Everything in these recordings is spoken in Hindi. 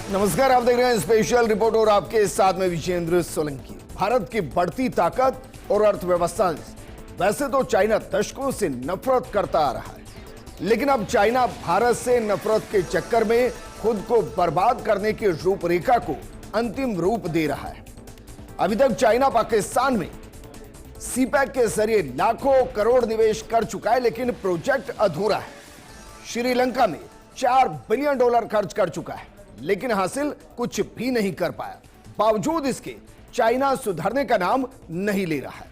नमस्कार, आप देख रहे हैं स्पेशल रिपोर्ट और आपके साथ में विजेंद्र सोलंकी। भारत की बढ़ती ताकत और अर्थव्यवस्था। वैसे तो चाइना दशकों से नफरत करता आ रहा है, लेकिन अब चाइना भारत से नफरत के चक्कर में खुद को बर्बाद करने की रूपरेखा को अंतिम रूप दे रहा है। अभी तक चाइना पाकिस्तान में सीपैक के जरिए लाखों करोड़ निवेश कर चुका है, लेकिन प्रोजेक्ट अधूरा है। श्रीलंका में $4 बिलियन खर्च कर चुका है, लेकिन हासिल कुछ भी नहीं कर पाया। बावजूद इसके चाइना सुधरने का नाम नहीं ले रहा है।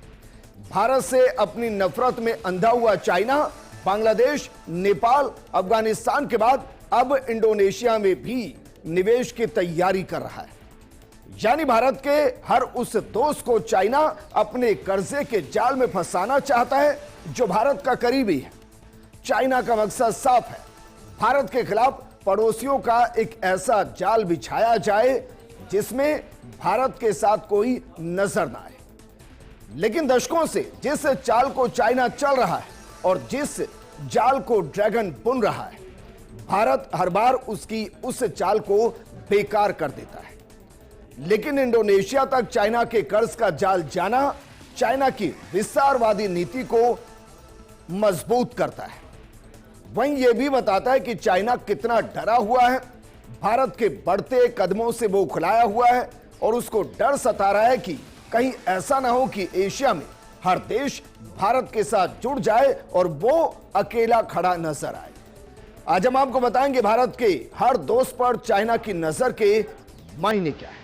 भारत से अपनी नफरत में अंधा हुआ चाइना बांग्लादेश, नेपाल, अफगानिस्तान के बाद अब इंडोनेशिया में भी निवेश की तैयारी कर रहा है। यानी भारत के हर उस दोस्त को चाइना अपने कर्जे के जाल में फंसाना चाहता है जो भारत का करीबी है। चाइना का मकसद साफ है, भारत के खिलाफ पड़ोसियों का एक ऐसा जाल बिछाया जाए जिसमें भारत के साथ कोई नजर ना आए। लेकिन दशकों से जिस चाल को चाइना चल रहा है और जिस जाल को ड्रैगन बुन रहा है, भारत हर बार उसकी उस चाल को बेकार कर देता है। लेकिन इंडोनेशिया तक चाइना के कर्ज का जाल जाना चाइना की विस्तारवादी नीति को मजबूत करता है। वहीं यह भी बताता है कि चाइना कितना डरा हुआ है, भारत के बढ़ते कदमों से वो खुलाया हुआ है और उसको डर सता रहा है कि कहीं ऐसा ना हो कि एशिया में हर देश भारत के साथ जुड़ जाए और वो अकेला खड़ा नजर आए। आज हम आपको बताएंगे भारत के हर दोस्त पर चाइना की नजर के मायने क्या है।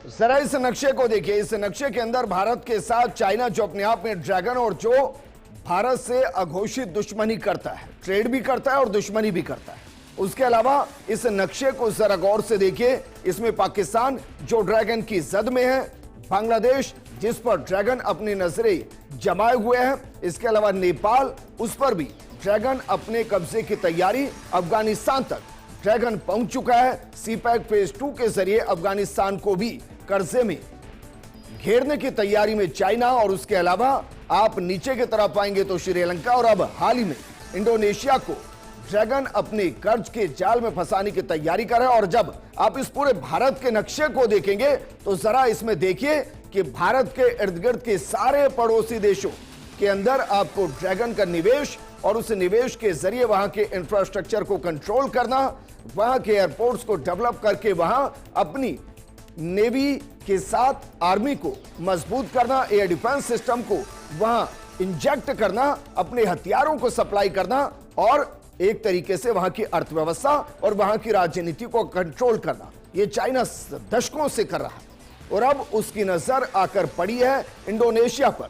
जरा इस नक्शे को देखिए। इस नक्शे के अंदर भारत के साथ चाइना, जो अपने आप में ड्रैगन और जो भारत से अघोषित दुश्मनी करता है, ट्रेड भी करता है और दुश्मनी भी करता है। उसके अलावा इस नक्शे को जरा गौर से देखिए। इसमें पाकिस्तान जो ड्रैगन की जद में है, बांग्लादेश जिस पर ड्रैगन अपनी नजरें जमाए हुए हैं, इसके अलावा नेपाल, उस पर भी ड्रैगन अपने कब्जे की तैयारी, अफगानिस्तान तक ड्रैगन पहुंच चुका है। सीपैक फेज 2 के जरिए अफगानिस्तान को भी कर्जे में घेरने की तैयारी में चाइना, और उसके अलावा आप नीचे की तरफ आएंगे तो श्रीलंका, और अब हाल ही में इंडोनेशिया को ड्रैगन अपने कर्ज के जाल में फंसाने की तैयारी कर रहा है। और जब आप इस पूरे भारत के नक्शे को देखेंगे तो जरा इसमें देखिए कि भारत के इर्द गिर्द के सारे पड़ोसी देशों के अंदर आपको ड्रैगन का निवेश और उस निवेश के जरिए वहां के इंफ्रास्ट्रक्चर को कंट्रोल करना, वहां के एयरपोर्ट्स को डेवलप करके वहां अपनी नेवी के साथ आर्मी को मजबूत करना, एयर डिफेंस सिस्टम को वहां इंजेक्ट करना, अपने हथियारों को सप्लाई करना और एक तरीके से वहां की अर्थव्यवस्था और वहां की राजनीति को कंट्रोल करना। यह चाइना दशकों से कर रहा है और अब उसकी नजर आकर पड़ी है इंडोनेशिया पर।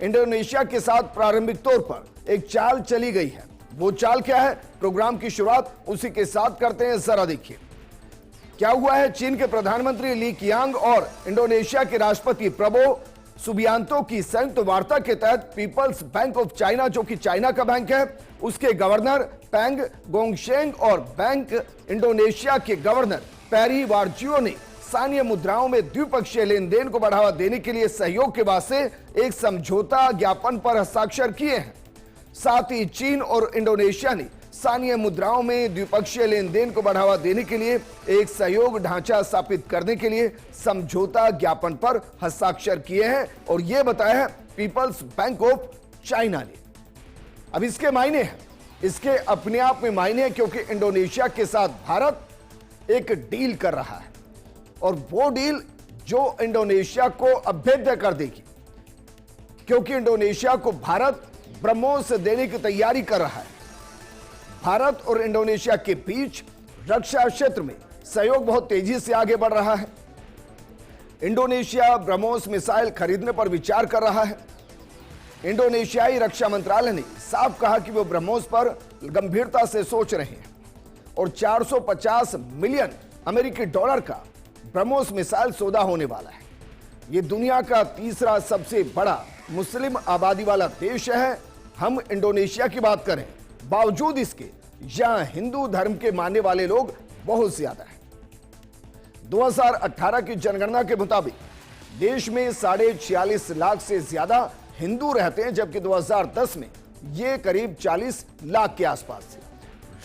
इंडोनेशिया के साथ प्रारंभिक तौर पर एक चाल चली गई है। वो चाल क्या है, प्रोग्राम की शुरुआत उसी के साथ करते हैं। जरा देखिए क्या हुआ है। चीन के प्रधानमंत्री ली कियांग और इंडोनेशिया के राष्ट्रपति प्रबो सुबियांतो की संयुक्त वार्ता के तहत पीपल्स बैंक ऑफ चाइना, जो कि चाइना का बैंक है, उसके गवर्नर पेंग गोंगशेंग और बैंक इंडोनेशिया के गवर्नर पेरी वारजियो ने स्थानीय मुद्राओं में द्विपक्षीय लेन देन को बढ़ावा देने के लिए सहयोग के वास्ते एक समझौता ज्ञापन पर हस्ताक्षर किए हैं। साथ ही चीन और इंडोनेशिया ने स्थानीय मुद्राओं में द्विपक्षीय लेन देन को बढ़ावा देने के लिए एक सहयोग ढांचा स्थापित करने के लिए समझौता ज्ञापन पर हस्ताक्षर किए हैं, और यह बताया है पीपल्स बैंक ऑफ चाइना ने। अब इसके मायने हैं, इसके अपने आप में मायने हैं, क्योंकि इंडोनेशिया के साथ भारत एक डील कर रहा है और वो डील जो इंडोनेशिया को अभेद्य कर देगी, क्योंकि इंडोनेशिया को भारत ब्रह्मोस देने की तैयारी कर रहा है। भारत और इंडोनेशिया के बीच रक्षा क्षेत्र में सहयोग बहुत तेजी से आगे बढ़ रहा है। इंडोनेशिया ब्रह्मोस मिसाइल खरीदने पर विचार कर रहा है। इंडोनेशियाई रक्षा मंत्रालय ने साफ कहा कि वो ब्रह्मोस पर गंभीरता से सोच रहे हैं और $450 मिलियन का ब्रह्मोस मिसाइल सौदा होने वाला है। ये दुनिया का तीसरा सबसे बड़ा मुस्लिम आबादी वाला देश है। हम इंडोनेशिया की बात करें, बावजूद इसके यहां हिंदू धर्म के मानने वाले लोग बहुत ज्यादा हैं। 2018 की जनगणना के मुताबिक देश में 46.5 लाख से ज्यादा हिंदू रहते हैं, जबकि 2010 में ये करीब 40 लाख के आसपास थे।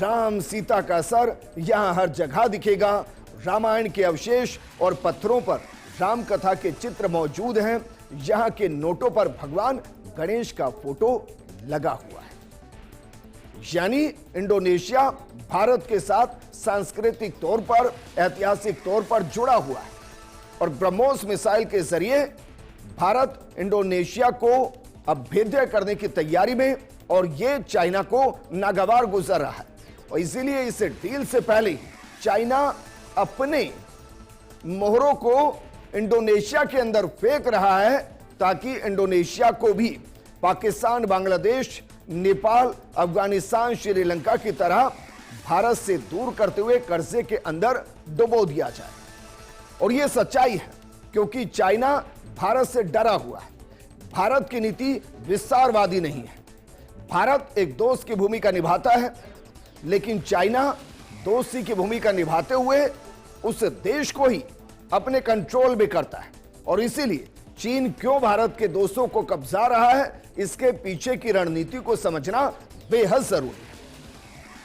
राम सीता का असर यहां हर जगह दिखेगा। रामायण के अवशेष और पत्थरों पर राम कथा के चित्र मौजूद हैं। यहां के नोटों पर भगवान गणेश का फोटो लगा हुआ है। यानी इंडोनेशिया भारत के साथ सांस्कृतिक तौर पर, ऐतिहासिक तौर पर जुड़ा हुआ है और ब्रह्मोस मिसाइल के जरिए भारत इंडोनेशिया को अभेद्य करने की तैयारी में, और यह चाइना को नागवार गुजर रहा है। और इसीलिए इस डील से पहले चाइना अपने मोहरों को इंडोनेशिया के अंदर फेंक रहा है, ताकि इंडोनेशिया को भी पाकिस्तान, बांग्लादेश, नेपाल, अफगानिस्तान, श्रीलंका की तरह भारत से दूर करते हुए कर्जे के अंदर डुबो दिया जाए। और यह सच्चाई है, क्योंकि चाइना भारत से डरा हुआ है। भारत की नीति विस्तारवादी नहीं है। भारत एक दोस्त की भूमिका निभाता है, लेकिन चाइना दोस्ती की भूमिका निभाते हुए उस देश को ही अपने कंट्रोल में करता है। और इसीलिए चीन क्यों भारत के दोस्तों को कब्जा रहा है, इसके पीछे की रणनीति को समझना बेहद जरूरी है।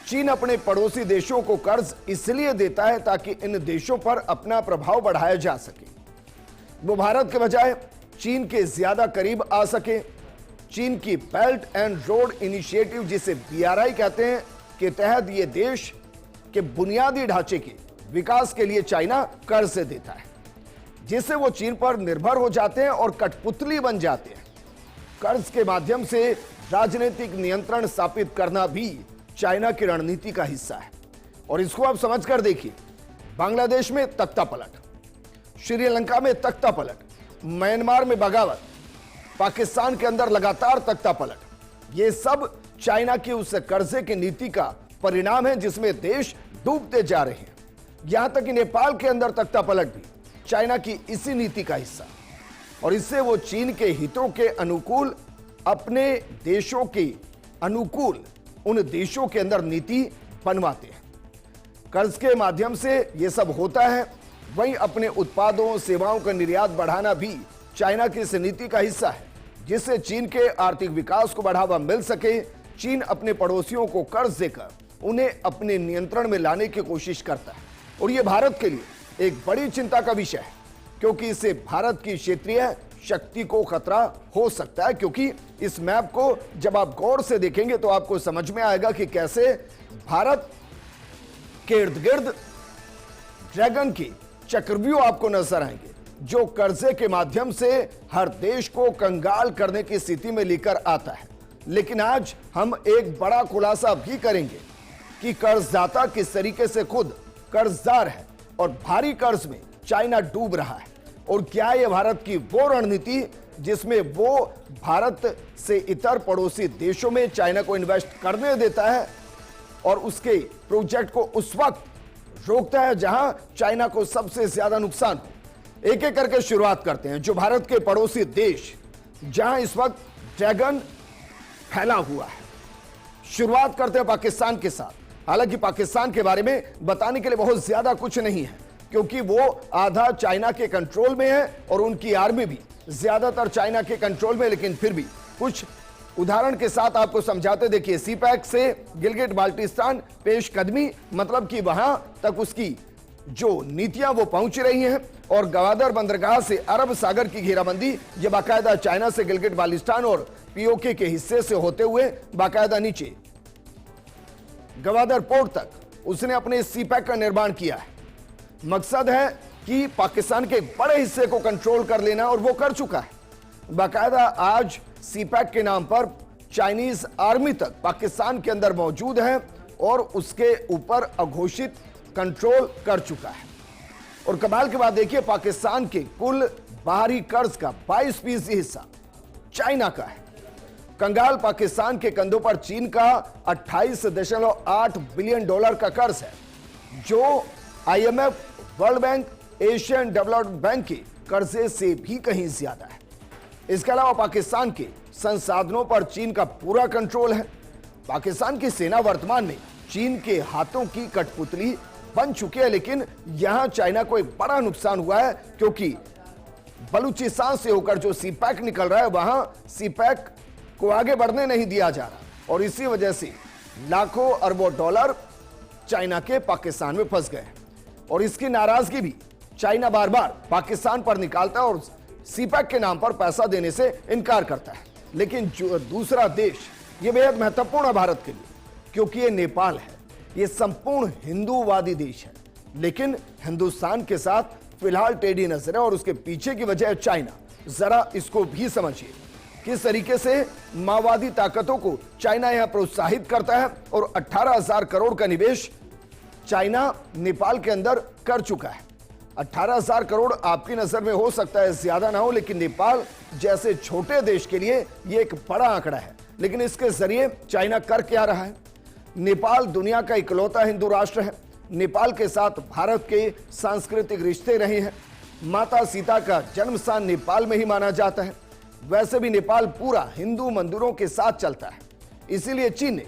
चीन अपने पड़ोसी देशों को कर्ज इसलिए देता है ताकि इन देशों पर अपना प्रभाव बढ़ाया जा सके। वो भारत के बजाय चीन के ज्यादा करीब आ सके। चीन की बेल्ट एंड रोड इनिशिएटिव, जिसे BRI कहते हैं, के तहत ये देश के बुनियादी ढांचे के विकास के लिए चाइना कर्ज देता है, जिससे वो चीन पर निर्भर हो जाते हैं और कठपुतली बन जाते हैं। कर्ज के माध्यम से राजनीतिक नियंत्रण स्थापित करना भी चाइना की रणनीति का हिस्सा है। और इसको आप समझकर देखिए, बांग्लादेश में तख्ता पलट, श्रीलंका में तख्ता पलट, म्यांमार में बगावत, पाकिस्तान के अंदर लगातार तख्ता पलट, ये सब चाइना की उस कर्जे की नीति का परिणाम है, जिसमें देश डूबते जा रहे हैं। यहां तक कि नेपाल के अंदर तख्ता पलट भी चाइना की इसी नीति का हिस्सा। और इससे वो चीन के हितों के अनुकूल, अपने देशों के अनुकूल उन देशों के अंदर नीति बनवाते हैं। कर्ज के माध्यम से यह सब होता है। वहीं अपने उत्पादों, सेवाओं का निर्यात बढ़ाना भी चाइना की इस नीति का हिस्सा है, जिससे चीन के आर्थिक विकास को बढ़ावा मिल सके। चीन अपने पड़ोसियों को कर्ज देकर उन्हें अपने नियंत्रण में लाने की कोशिश करता है। और यह भारत के लिए एक बड़ी चिंता का विषय है, क्योंकि इससे भारत की क्षेत्रीय शक्ति को खतरा हो सकता है। क्योंकि इस मैप को जब आप गौर से देखेंगे तो आपको समझ में आएगा कि कैसे भारत के इर्द गिर्द ड्रैगन के चक्रव्यूह आपको नजर आएंगे, जो कर्जे के माध्यम से हर देश को कंगाल करने की स्थिति में लेकर आता है। लेकिन आज हम एक बड़ा खुलासा भी करेंगे कि कर्जदाता किस तरीके से खुद कर्जदार है और भारी कर्ज में चाइना डूब रहा है। और क्या यह भारत की वो रणनीति जिसमें वो भारत से इतर पड़ोसी देशों में चाइना को इन्वेस्ट करने देता है और उसके प्रोजेक्ट को उस वक्त रोकता है जहां चाइना को सबसे ज्यादा नुकसान हो। एक एक करके शुरुआत करते हैं। जो भारत के पड़ोसी देश जहां इस वक्त ड्रैगन फैला हुआ है, शुरुआत करते हैं पाकिस्तान के साथ। हालांकि पाकिस्तान के बारे में बताने के लिए बहुत ज्यादा कुछ नहीं है, क्योंकि वो आधा चाइना के कंट्रोल में है और उनकी आर्मी भी ज्यादातर चाइना के कंट्रोल में। लेकिन फिर भी कुछ उदाहरण के साथ आपको समझाते। देखिए, सीपैक से गिलगिट बाल्टिस्तान पेशकदमी, मतलब कि वहां तक उसकी जो नीतियां वो पहुंच रही हैं। और गवादर बंदरगाह से अरब सागर की घेराबंदी, ये बाकायदा चाइना से गिलगिट बाल्टिस्तान और POK के हिस्से से होते हुए बाकायदा नीचे गवादर पोर्ट तक उसने अपने सीपैक का निर्माण किया है। मकसद है कि पाकिस्तान के बड़े हिस्से को कंट्रोल कर लेना, और वो कर चुका है। बाकायदा आज सीपैक के नाम पर चाइनीज आर्मी तक पाकिस्तान के अंदर मौजूद है और उसके ऊपर अघोषित कंट्रोल कर चुका है। और कमाल की बात देखिए, पाकिस्तान के कुल बाहरी कर्ज का 22% हिस्सा चाइना का है। कंगाल पाकिस्तान के कंधों पर चीन का $28.8 बिलियन का कर्ज है, जो IMF, world bank, Asian development bank के कर्जे से भी कहीं ज्यादा है। इसके अलावा पाकिस्तान के संसाधनों पर चीन का पूरा कंट्रोल है। पाकिस्तान की सेना वर्तमान में चीन के हाथों की कठपुतली बन चुकी है, लेकिन यहां चाइना को एक बड़ा नुकसान हुआ है, क्योंकि बलूचिस्तान से होकर जो सीपैक निकल रहा है वहां सीपैक को आगे बढ़ने नहीं दिया जा रहा, और इसी वजह से लाखों अरबों डॉलर चाइना के पाकिस्तान में फंस गए। और इसकी नाराजगी भी चाइना बार बार पाकिस्तान पर निकालता है और सीपैक के नाम पर पैसा देने से इनकार करता है। लेकिन जो दूसरा देश ये बेहद महत्वपूर्ण है भारत के लिए, क्योंकि ये नेपाल है। ये संपूर्ण हिंदूवादी देश है, लेकिन हिंदुस्तान के साथ फिलहाल टेढ़ी नजर है, और उसके पीछे की वजह है चाइना। जरा इसको भी समझिए किस तरीके से माओवादी ताकतों को चाइना यहां प्रोत्साहित करता है, और 18,000 करोड़ का निवेश चाइना नेपाल के अंदर कर चुका है। 18,000 करोड़ आपकी नजर में हो सकता है ज्यादा ना हो, लेकिन नेपाल जैसे छोटे देश के लिए यह एक बड़ा आंकड़ा है। लेकिन इसके जरिए चाइना कर क्या रहा है? नेपाल दुनिया का इकलौता हिंदू राष्ट्र है। नेपाल के साथ भारत के सांस्कृतिक रिश्ते रहे हैं। माता सीता का जन्म स्थान नेपाल में ही माना जाता है। वैसे भी नेपाल पूरा हिंदू मंदिरों के साथ चलता है। इसीलिए चीन ने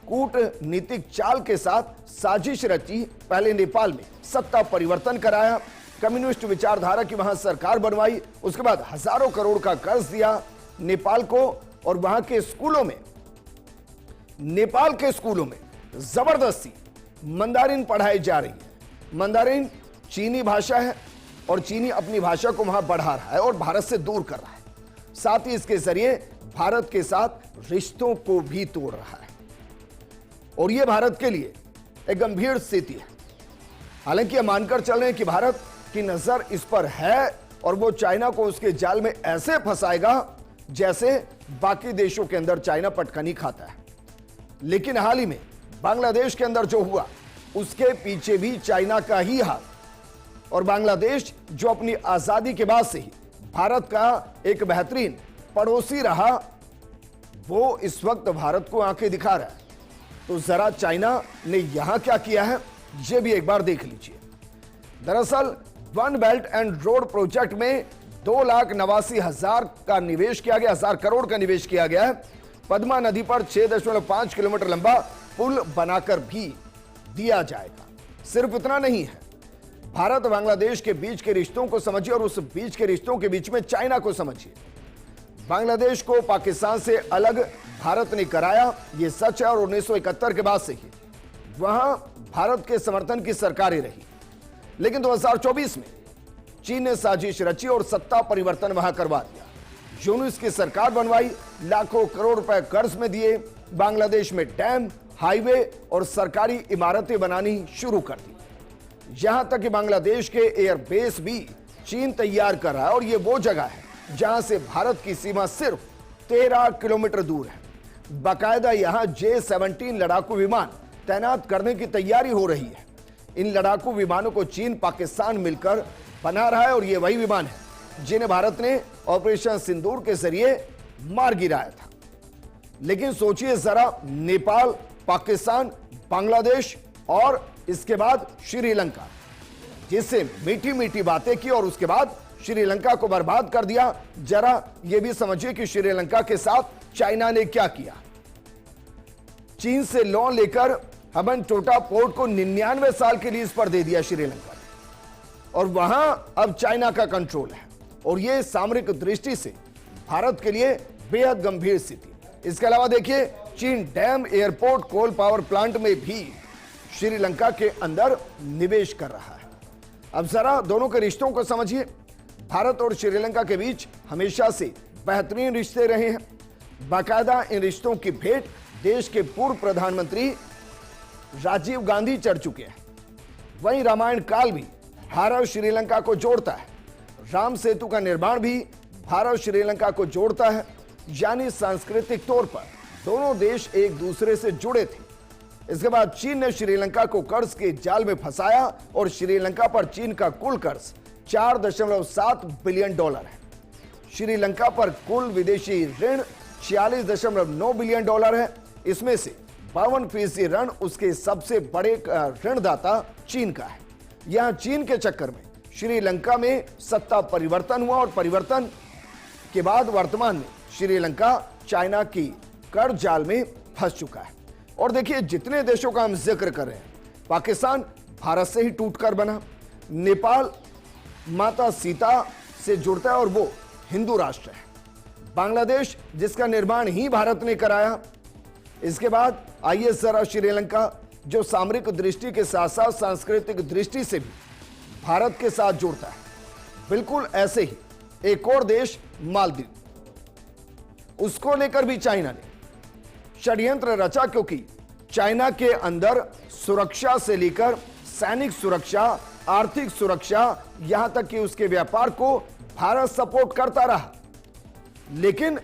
कूटनीतिक चाल के साथ साजिश रची। पहले नेपाल में सत्ता परिवर्तन कराया, कम्युनिस्ट विचारधारा की वहां सरकार बनवाई, उसके बाद हजारों करोड़ का कर्ज दिया नेपाल को, और वहां के स्कूलों में, नेपाल के स्कूलों में जबरदस्ती मंदारिन पढ़ाई जा रही है। मंदारिन चीनी भाषा है, और चीनी अपनी भाषा को वहां बढ़ा रहा है और भारत से दूर कर रहा है। साथ ही इसके जरिए भारत के साथ रिश्तों को भी तोड़ रहा है, और यह भारत के लिए एक गंभीर स्थिति है। हालांकि यह मानकर चल रहे हैं कि भारत की नजर इस पर है, और वो चाइना को उसके जाल में ऐसे फंसाएगा जैसे बाकी देशों के अंदर चाइना पटकनी खाता है। लेकिन हाल ही में बांग्लादेश के अंदर जो हुआ, उसके पीछे भी चाइना का ही हाथ। और बांग्लादेश जो अपनी आजादी के बाद से ही भारत का एक बेहतरीन पड़ोसी रहा, वो इस वक्त भारत को आंखें दिखा रहा है। तो जरा चाइना ने यहां क्या किया है, ये भी एक बार देख लीजिए। दरअसल one belt and road project में 2,89,000 का निवेश किया गया, 1000 करोड़ का निवेश किया गया है। पद्मा नदी पर 6.5 किलोमीटर लंबा पुल बनाकर भी दिया जाएगा। सिर्फ इतना नहीं है, भारत बांग्लादेश के बीच के रिश्तों को समझिए, और उस बीच के रिश्तों के बीच में चाइना को समझिए। बांग्लादेश को पाकिस्तान से अलग भारत ने कराया, यह सच है, और 1971 के बाद से ही वहां भारत के समर्थन की सरकारें रही। लेकिन 2024 में चीन ने साजिश रची और सत्ता परिवर्तन वहां करवा दिया। यूनुस की सरकार बनवाई, लाखों करोड़ रुपए कर्ज में दिए, बांग्लादेश में डैम, हाईवे और सरकारी इमारतें बनानी शुरू कर दी। यहां तक कि बांग्लादेश के एयरबेस भी चीन तैयार कर रहा है, और यह वो जगह है जहां से भारत की सीमा सिर्फ 13 किलोमीटर दूर है। बाकायदा यहां J-17 लड़ाकू विमान तैनात करने की तैयारी हो रही है। इन लड़ाकू विमानों को चीन पाकिस्तान मिलकर बना रहा है, और ये वही विमान है जिन्हें भारत ने ऑपरेशन सिंदूर के जरिए मार गिराया था। लेकिन सोचिए जरा, नेपाल, पाकिस्तान, बांग्लादेश और इसके बाद श्रीलंका, जिससे मीठी मीठी बातें की और उसके बाद श्रीलंका को बर्बाद कर दिया। जरा यह भी समझिए कि श्रीलंका के साथ चाइना ने क्या किया। चीन से लोन लेकर हबनटोटा पोर्ट को 99 साल के लीज पर दे दिया श्रीलंका ने, और वहां अब चाइना का कंट्रोल है, और यह सामरिक दृष्टि से भारत के लिए बेहद गंभीर स्थिति। इसके अलावा देखिए, चीन dam, airport, coal power plant में भी श्रीलंका के अंदर निवेश कर रहा है। अब जरा दोनों के रिश्तों को समझिए। भारत और श्रीलंका के बीच हमेशा से बेहतरीन रिश्ते रहे हैं। बाकायदा इन रिश्तों की भेंट देश के पूर्व प्रधानमंत्री राजीव गांधी चढ़ चुके हैं। वहीं रामायण काल भी भारत श्रीलंका को जोड़ता है। राम सेतु का निर्माण भी भारत श्रीलंका को जोड़ता है, यानी सांस्कृतिक तौर पर दोनों देश एक दूसरे से जुड़े थे। इसके बाद चीन ने श्रीलंका को कर्ज के जाल में फंसाया, और श्रीलंका पर चीन का कुल कर्ज 4.7 बिलियन डॉलर है। श्रीलंका पर कुल विदेशी ऋण 46.9 बिलियन डॉलर है। इसमें से 52% ऋण उसके सबसे बड़े ऋणदाता चीन का है। यहां चीन के चक्कर में श्रीलंका में सत्ता परिवर्तन हुआ और परिवर्तन के बाद वर्तमान में श्रीलंका चाइना की कर जाल में फंस चुका है। और देखिए, जितने देशों का हम जिक्र कर रहे हैं, पाकिस्तान भारत से ही टूटकर बना, नेपाल माता सीता से जुड़ता है और वो हिंदू राष्ट्र है, बांग्लादेश जिसका निर्माण ही भारत ने कराया। इसके बाद आइए जरा श्रीलंका, जो सामरिक दृष्टि के साथ साथ सांस्कृतिक दृष्टि से भी भारत के साथ जुड़ता है। बिल्कुल ऐसे ही एक और देश मालदीव, उसको लेकर भी चाइना ने षड्यंत्र रचा, क्योंकि चाइना के अंदर सुरक्षा से लेकर सैनिक सुरक्षा, आर्थिक सुरक्षा, यहां तक कि उसके व्यापार को भारत सपोर्ट करता रहा। लेकिन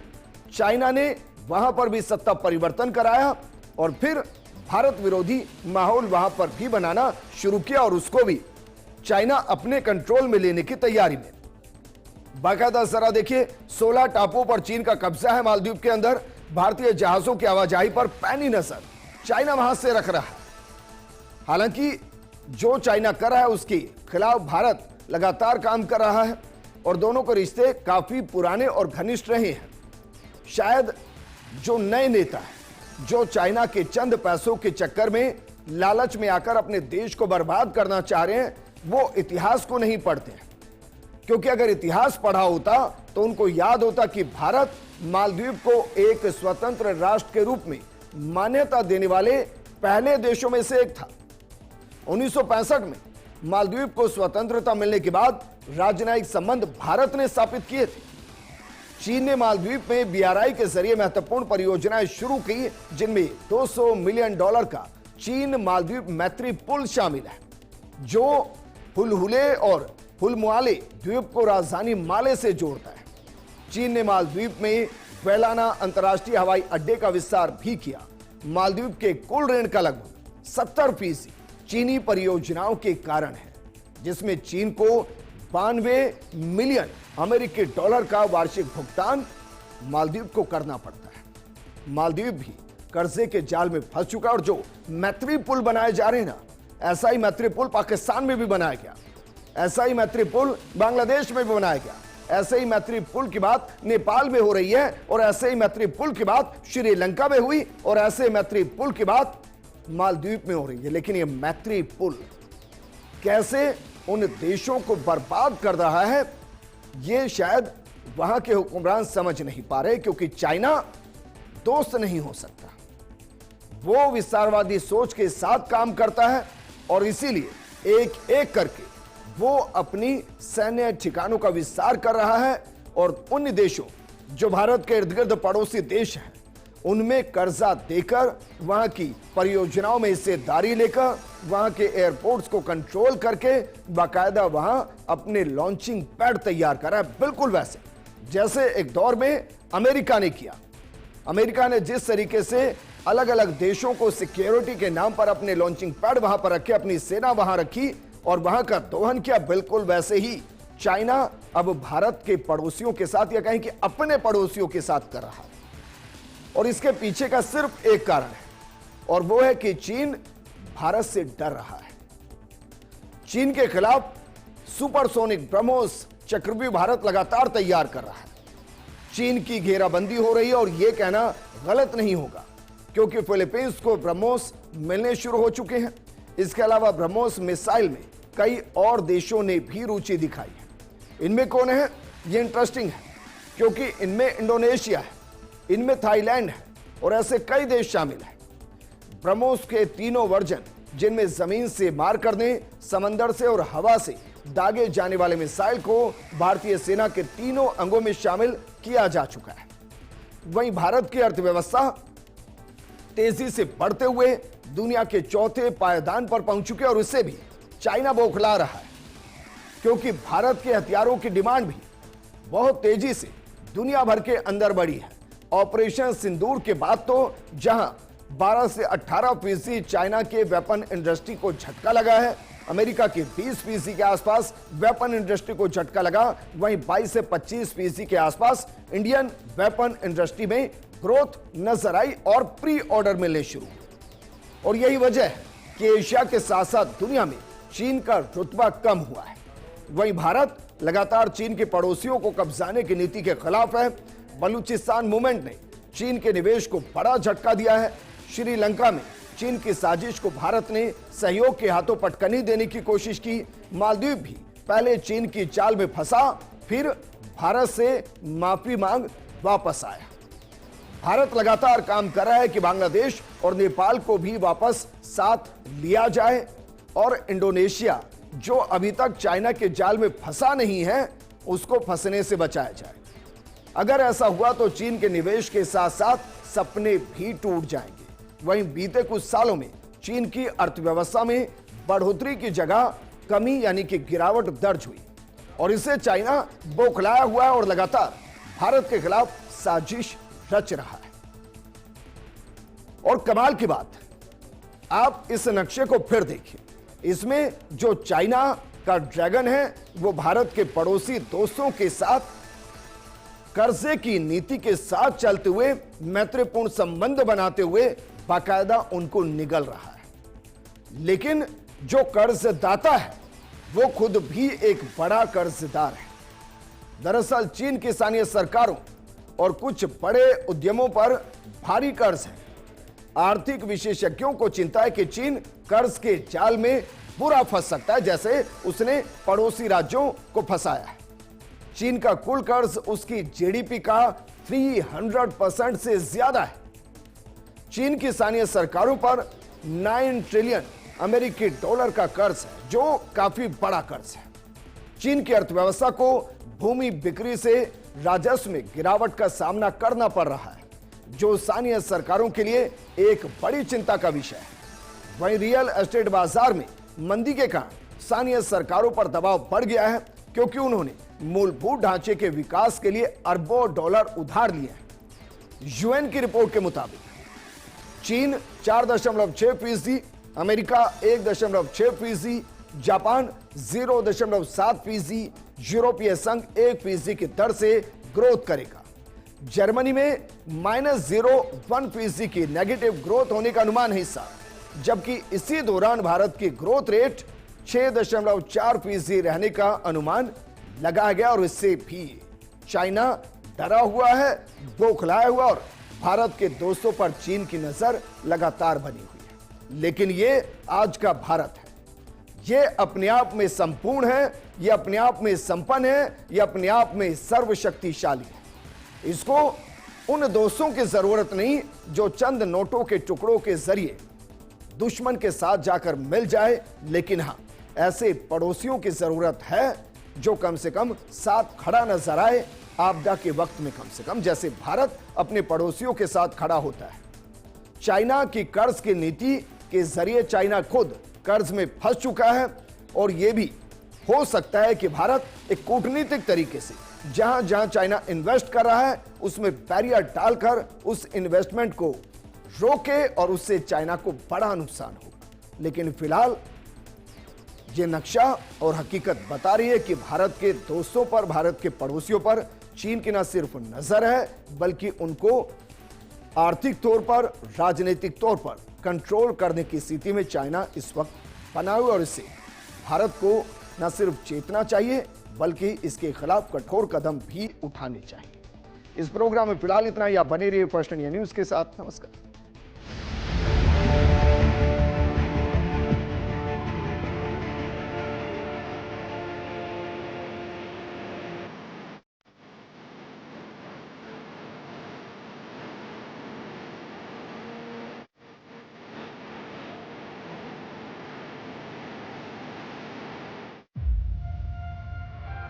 चाइना ने वहां पर भी सत्ता परिवर्तन कराया और फिर भारत विरोधी माहौल वहां पर भी बनाना शुरू किया और उसको भी चाइना अपने कंट्रोल में लेने की तैयारी में। बाकायदा जरा देखिए, 16 टापुओं पर चीन का कब्जा है मालदीव के अंदर। भारतीय जहाजों की आवाजाही पर पैनी नजर चाइना वहां से रख रहा है। हालांकि जो चाइना कर रहा है उसके खिलाफ भारत लगातार काम कर रहा है और दोनों के रिश्ते काफी पुराने और घनिष्ठ रहे हैं। शायद जो नए नेता है, जो चाइना के चंद पैसों के चक्कर में लालच में आकर अपने देश को बर्बाद करना चाह रहे हैं, वो इतिहास को नहीं पढ़ते हैं। क्योंकि अगर इतिहास पढ़ा होता तो उनको याद होता कि भारत मालदीव को एक स्वतंत्र राष्ट्र के रूप में मान्यता देने वाले पहले देशों में से एक था। 1965 में मालदीव को स्वतंत्रता मिलने के बाद राजनयिक संबंध भारत ने स्थापित किए थे। चीन ने मालदीव में बीआरआई के जरिए महत्वपूर्ण परियोजनाएं शुरू की, जिनमें $200 मिलियन का चीन मालदीव मैत्री पुल शामिल है, जो हुलहुले और हुलमुआले द्वीप को राजधानी माले से जोड़ता है। चीन ने मालदीव में वेलाना अंतर्राष्ट्रीय हवाई अड्डे का विस्तार भी किया। मालदीव के कुल ऋण का लगभग 70% चीनी परियोजनाओं के कारण है, जिसमें चीन को 92 मिलियन अमेरिकी डॉलर का वार्षिक भुगतान मालदीव को करना पड़ता है। मालदीव भी कर्जे के जाल में फंस चुका और जो मैत्री पुल बनाए जा रहे हैं ना, ऐसा ही मैत्री पुल पाकिस्तान में भी बनाया गया, ऐसा ही मैत्री पुल बांग्लादेश में भी बनाया गया, ऐसे ही मैत्री पुल की बात नेपाल में हो रही है और ऐसे ही मैत्री पुल की बात श्रीलंका में हुई और ऐसे मैत्री पुल की बात मालदीव में हो रही है। लेकिन यह मैत्री पुल कैसे उन देशों को बर्बाद कर रहा है, यह शायद वहां के हुक्मरान समझ नहीं पा रहे, क्योंकि चाइना दोस्त नहीं हो सकता। वो विस्तारवादी सोच के साथ काम करता है और इसीलिए एक एक करके वो अपनी सैन्य ठिकानों का विस्तार कर रहा है और उन देशों जो भारत के इर्द गिर्द पड़ोसी देश हैं, उनमें कर्जा देकर, वहां की परियोजनाओं में हिस्सेदारी लेकर, वहां के एयरपोर्ट्स को कंट्रोल करके बाकायदा वहां अपने लॉन्चिंग पैड तैयार करा है। बिल्कुल वैसे जैसे एक दौर में अमेरिका ने किया। अमेरिका ने जिस तरीके से अलग अलग देशों को सिक्योरिटी के नाम पर अपने लॉन्चिंग पैड वहां पर रखे, अपनी सेना वहां रखी और वहां का दोहन किया, बिल्कुल वैसे ही चाइना अब भारत के पड़ोसियों के साथ, या कहें कि अपने पड़ोसियों के साथ कर रहा है। और इसके पीछे का सिर्फ एक कारण है और वो है कि चीन भारत से डर रहा है। चीन के खिलाफ सुपरसोनिक ब्रह्मोस चक्रव्यूह भारत लगातार तैयार कर रहा है। चीन की घेराबंदी हो रही है और यह कहना गलत नहीं होगा, क्योंकि फिलीपींस को ब्रह्मोस मिलने शुरू हो चुके हैं। इसके अलावा ब्रह्मोस मिसाइल में कई और देशों ने भी रुचि दिखाई है। इनमें कौन है, ये इंटरेस्टिंग है, क्योंकि इनमें इंडोनेशिया है, इनमें थाईलैंड है और ऐसे कई देश शामिल हैं। ब्रह्मोस के तीनों वर्जन, जिनमें जमीन से मार करने, समंदर से और हवा से दागे जाने वाले मिसाइल को भारतीय सेना के तीनों अंगों में शामिल किया जा चुका है। वहीं भारत की अर्थव्यवस्था तेजी से बढ़ते हुए दुनिया के चौथे पायदान पर पहुंच चुके और उससे भी चाइना बौखला रहा है, क्योंकि भारत के हथियारों की डिमांड भी बहुत तेजी से दुनिया भर के अंदर बढ़ी है। ऑपरेशन सिंदूर के बाद तो जहां 12 से 18% चाइना के वेपन इंडस्ट्री को झटका लगा है, अमेरिका के 20% के आसपास वेपन इंडस्ट्री को झटका लगा, वहीं 22 से 25% के आसपास इंडियन वेपन इंडस्ट्री में ग्रोथ नजर आई और प्री ऑर्डर मिलने शुरू हुए। और यही वजह है कि एशिया के साथ साथ दुनिया में चीन का रुतबा कम हुआ है। वहीं भारत लगातार चीन के पड़ोसियों को कब्जाने की नीति के खिलाफ है। बलूचिस्तान मूवमेंट ने चीन के निवेश को बड़ा झटका दिया है। श्रीलंका में चीन की साजिश को भारत ने सहयोग के हाथों पटकनी देने की कोशिश की। मालदीव भी पहले चीन की चाल में फंसा, फिर भारत से माफी मांग वापस आया। भारत लगातार काम कर रहा है कि बांग्लादेश और नेपाल को भी वापस साथ लिया जाए और इंडोनेशिया, जो अभी तक चाइना के जाल में फंसा नहीं है, उसको फंसने से बचाया जाए। अगर ऐसा हुआ तो चीन के निवेश के साथ साथ सपने भी टूट जाएंगे। वहीं बीते कुछ सालों में चीन की अर्थव्यवस्था में बढ़ोतरी की जगह कमी यानी कि गिरावट दर्ज हुई और इसे चाइना बौखलाया हुआ है और लगातार भारत के खिलाफ साजिश रच रहा है। और कमाल की बात, आप इस नक्शे को फिर देखिए। इसमें जो चाइना का ड्रैगन है वो भारत के पड़ोसी दोस्तों के साथ कर्जे की नीति के साथ चलते हुए मैत्रीपूर्ण संबंध बनाते हुए बाकायदा उनको निगल रहा है। लेकिन जो कर्जदाता है वो खुद भी एक बड़ा कर्जदार है। दरअसल चीन की स्थानीय सरकारों और कुछ बड़े उद्यमों पर भारी कर्ज है। आर्थिक विशेषज्ञों को चिंता है कि चीन कर्ज के जाल में बुरा फंस सकता है, जैसे उसने पड़ोसी राज्यों को फंसाया है। चीन का कुल कर्ज उसकी जीडीपी का 300% से ज्यादा है। चीन की स्थानीय सरकारों पर 9 ट्रिलियन अमेरिकी डॉलर का कर्ज है, जो काफी बड़ा कर्ज है। चीन की अर्थव्यवस्था को भूमि बिक्री से राजस्व में गिरावट का सामना करना पड़ रहा है, जो स्थानीय सरकारों के लिए एक बड़ी चिंता का विषय है। वहीं रियल एस्टेट बाजार में मंदी के कारण स्थानीय सरकारों पर दबाव बढ़ गया है, क्योंकि उन्होंने मूलभूत ढांचे के विकास के लिए अरबों डॉलर उधार लिए हैं। यूएन की रिपोर्ट के मुताबिक चीन 4.6%, अमेरिका 1.6%, जापान 0.7%, यूरोपीय संघ 1% की दर से ग्रोथ करेगा। जर्मनी में -0.1% की नेगेटिव ग्रोथ होने का अनुमान है इस साल, जबकि इसी दौरान भारत की ग्रोथ रेट 6.4% रहने का अनुमान लगाया गया। और इससे भी चाइना डरा हुआ है, बौखलाया हुआ, और भारत के दोस्तों पर चीन की नजर लगातार बनी हुई है। लेकिन ये आज का भारत है, ये अपने आप में संपूर्ण है, ये अपने आप में संपन्न है, ये अपने आप में सर्वशक्तिशाली है। इसको उन दोस्तों की जरूरत नहीं जो चंद नोटों के टुकड़ों के जरिए दुश्मन के साथ जाकर मिल जाए, लेकिन हां, ऐसे पड़ोसियों की जरूरत है जो कम से कम साथ खड़ा नजर आए आपदा के वक्त में, कम से कम जैसे भारत अपने पड़ोसियों के साथ खड़ा होता है। चाइना की कर्ज की नीति के जरिए चाइना खुद कर्ज में फंस चुका है, और यह भी हो सकता है कि भारत एक कूटनीतिक तरीके से जहां जहां चाइना इन्वेस्ट कर रहा है उसमें बैरियर डालकर उस इन्वेस्टमेंट को रोके, और उससे चाइना को बड़ा नुकसान होगा। लेकिन फिलहाल ये नक्शा और हकीकत बता रही है कि भारत के दोस्तों पर, भारत के पड़ोसियों पर चीन की न सिर्फ नजर है, बल्कि उनको आर्थिक तौर पर, राजनीतिक तौर पर कंट्रोल करने की स्थिति में चाइना इस वक्त बना हुआ। और इससे भारत को न सिर्फ चेतना चाहिए, बल्कि इसके खिलाफ कठोर कदम भी उठाने चाहिए। इस प्रोग्राम में फिलहाल इतना ही। आप बने रहिए फर्स्ट इंडिया न्यूज के साथ। नमस्कार।